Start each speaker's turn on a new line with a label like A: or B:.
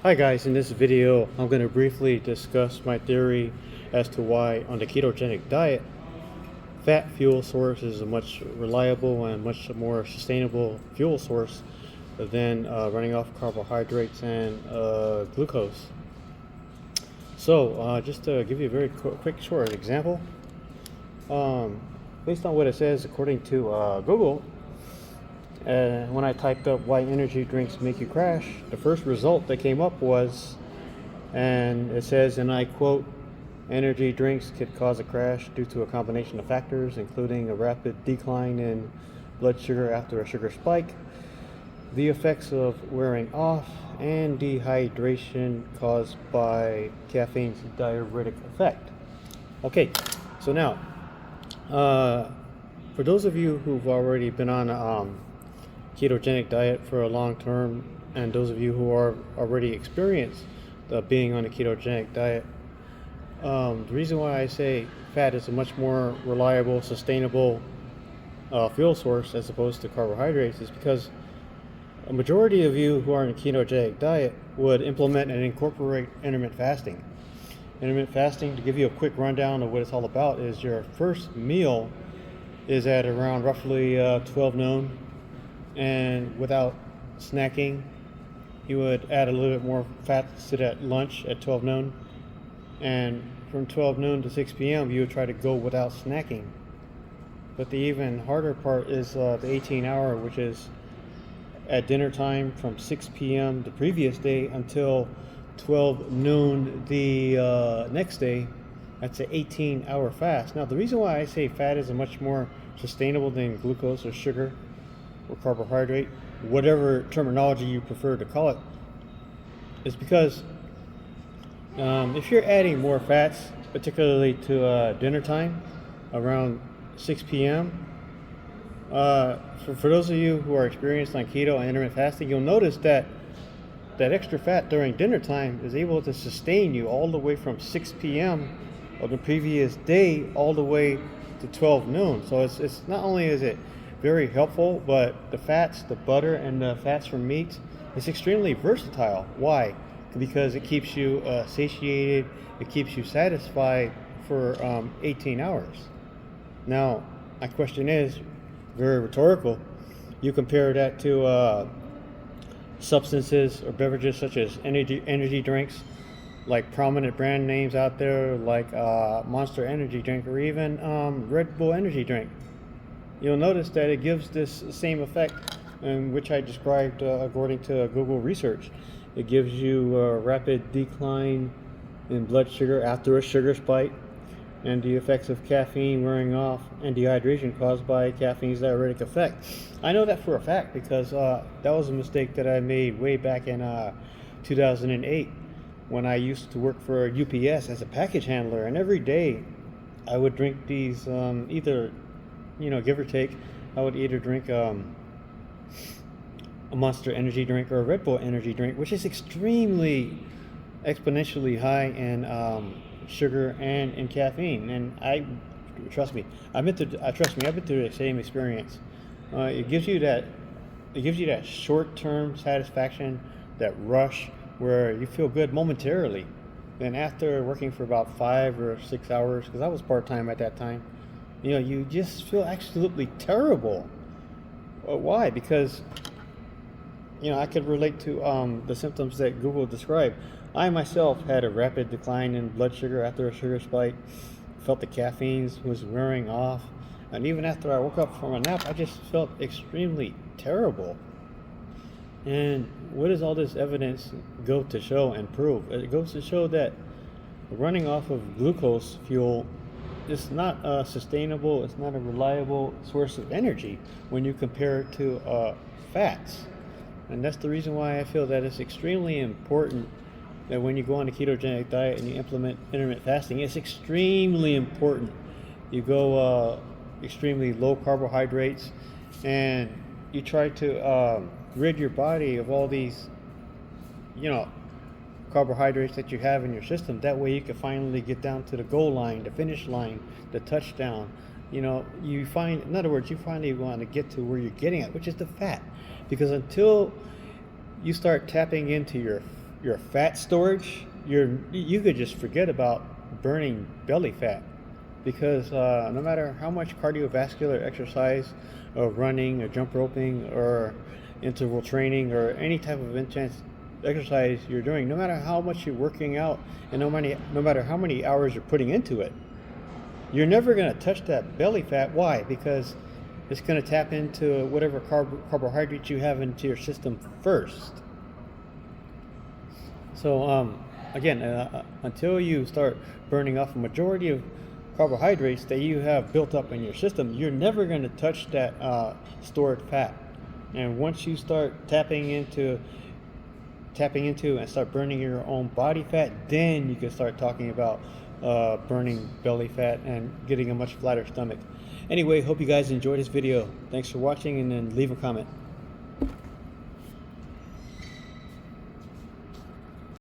A: Hi guys, in this video I'm going to briefly discuss my theory as to why on the ketogenic diet fat fuel source is a much reliable and much more sustainable fuel source than running off carbohydrates and glucose. So just to give you a very quick short example, based on what it says according to Google, when I typed up why energy drinks make you crash, the first result that came up was, and it says, and I quote, energy drinks could cause a crash due to a combination of factors, including a rapid decline in blood sugar after a sugar spike, the effects of wearing off, and dehydration caused by caffeine's diuretic effect. Okay, so now, for those of you who've already been on ketogenic diet for a long term, and those of you who are already experienced being on a ketogenic diet, the reason why I say fat is a much more reliable, sustainable fuel source as opposed to carbohydrates is because a majority of you who are on a ketogenic diet would implement and incorporate intermittent fasting. Intermittent fasting, to give you a quick rundown of what it's all about, is your first meal is at around roughly 12 noon, and without snacking, you would add a little bit more fats to that lunch at 12 noon, and from 12 noon to 6 p.m. you would try to go without snacking. But the even harder part is the 18-hour, which is at dinner time from 6 p.m. the previous day until 12 noon the next day. That's an 18-hour fast. Now, the reason why I say fat is a much more sustainable than glucose or sugar or carbohydrate, whatever terminology you prefer to call it, is because if you're adding more fats, particularly to dinner time around 6 p.m., for those of you who are experienced on keto and intermittent fasting, you'll notice that that extra fat during dinner time is able to sustain you all the way from 6 p.m. of the previous day all the way to 12 noon. So it's not only is it very helpful, but the fats, the butter, and the fats from meats, it's extremely versatile. Why? Because it keeps you satiated, it keeps you satisfied for 18 hours. Now, my question is very rhetorical. You compare that to substances or beverages such as energy drinks, like prominent brand names out there, like Monster Energy Drink, or even Red Bull Energy Drink. You'll notice that it gives this same effect, which I described according to Google research. It gives you a rapid decline in blood sugar after a sugar spike, and the effects of caffeine wearing off, and dehydration caused by caffeine's diuretic effect. I know that for a fact because that was a mistake that I made way back in 2008 when I used to work for UPS as a package handler, and every day I would drink these either, give or take, I would either drink a Monster Energy Drink or a Red Bull Energy Drink, which is extremely exponentially high in sugar and in caffeine. And trust me, I've been through the same experience. It gives you that short-term satisfaction, that rush where you feel good momentarily. Then after working for about 5 or 6 hours, because I was part-time at that time, you just feel absolutely terrible. Why? Because I could relate to the symptoms that Google described. I myself had a rapid decline in blood sugar after a sugar spike, felt the caffeine was wearing off, and even after I woke up from a nap, I just felt extremely terrible. And what does all this evidence go to show and prove? It goes to show that running off of glucose fuel is not sustainable, it's not a reliable source of energy when you compare it to fats. And that's the reason why I feel that it's extremely important that when you go on a ketogenic diet and you implement intermittent fasting, it's extremely important you go extremely low carbohydrates, and you try to rid your body of all these carbohydrates that you have in your system. That way you can finally get down to the goal line, the finish line, the touchdown. You finally want to get to where you're getting at, which is the fat. Because until you start tapping into your your fat storage, you could just forget about burning belly fat, because no matter how much cardiovascular exercise, or running, or jump roping, or interval training, or any type of intense exercise you're doing, no matter how much you're working out, and no matter how many hours you're putting into it, you're never going to touch that belly fat. Why? Because it's going to tap into whatever carbohydrates you have into your system first. So again, until you start burning off a majority of carbohydrates that you have built up in your system, you're never going to touch that stored fat. And once you start tapping into and start burning your own body fat, then you can start talking about burning belly fat and getting a much flatter stomach. Anyway, hope you guys enjoyed this video. Thanks for watching, and then leave a comment.